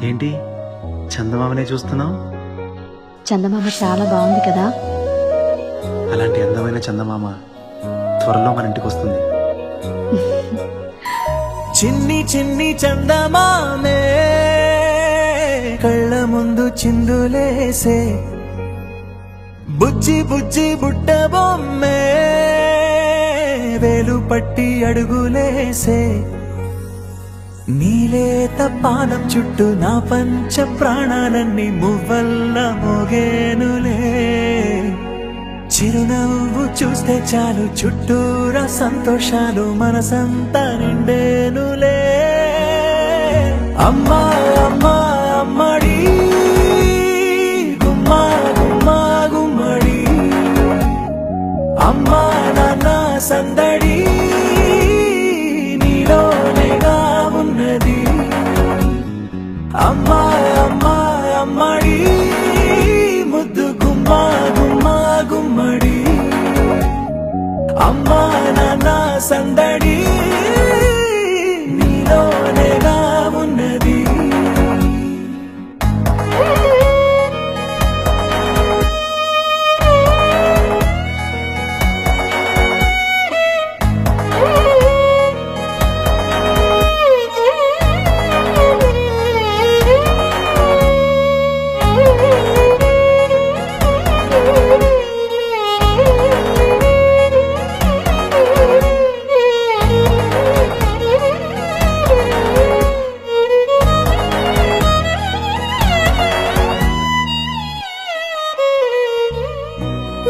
ఏంటి చందమామనే చూస్తున్నావు? చందమామ చాలా బాగుంది కదా. అలాంటి అందమైన చందమామ త్వరలో మన ఇంటికి వస్తుంది. చిన్ని చిన్ని చందమామే కళ్ళ ముందు చిందులేసే, బుజ్జి బుజ్జి బుట్ట బొమ్మే వేలు పట్టి అడుగులేసే, నీలేత పానం చుట్టూ నా పంచ ప్రాణాలన్నీ మువ్వల్ల మోగేనులే, చిరునవ్వు చూస్తే చాలు చుట్టూరా సంతోషాలు మనసంతా నిండేనులే. అమ్మా అమ్మా అమ్మడి గుమ్మా గుమ్మా గుమ్మడి, అమ్మా నాన్న సందడి నీలోనేగా ఉన్నది. అమ్మా అమ్మా అమ్మడి ముద్దు గుమ్మా గుమ్మా గుమ్మడి, అమ్మా నాన్న సందడి నీలోనేగా ఉన్నది.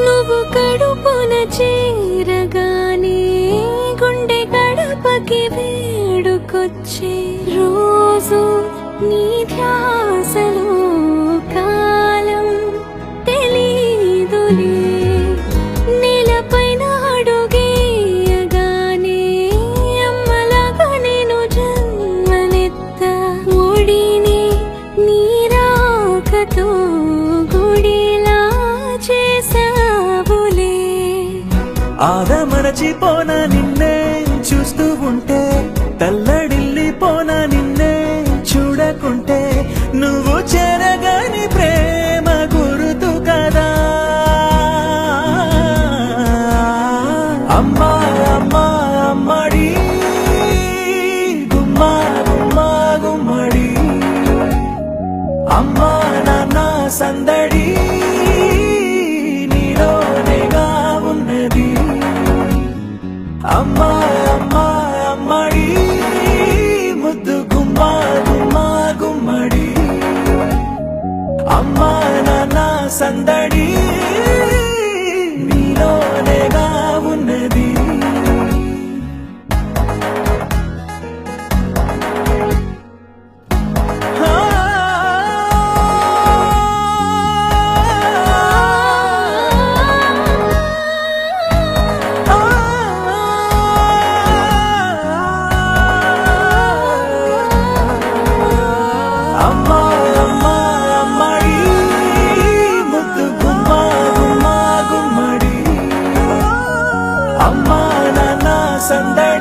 నువ్వు కడుపున చేరగానే గుండె గడపకి వేడుకొచ్చే రోజు నీ ధ్యాసలో కాలం తెలీదులే. నేలపైన అడుగేయగానే అమ్మలాగా నేను జన్మనెత్త, ఒడిని నీరాకతో గుడిలా చేసావులే. ఆదమరచిపోన నిన్నే చూస్తూ ఉంటే, తల్లడిల్లిపోన నిన్నే చూడకుంటే, నువ్వు చెరగని ప్రేమ గురుతు కదా. అమ్మా అమ్మా అమ్మడి గుమ్మా గుమ్మా గుమ్మడి, అమ్మా నాన్న సందడి నీలోనేగా ఉన్నది. అమ్మా అమ్మా అమ్మడి ముద్దు గుమ్మా గుమ్మా గుమ్మడి, అమ్మా నాన్న సందడి నీలోనేగా ఉన్నది. అమ్మా అమ్మా అమ్మడి ముద్దు గుమ్మా గుమ్మా గుమ్మడి, అమ్మా నాన్న సందడి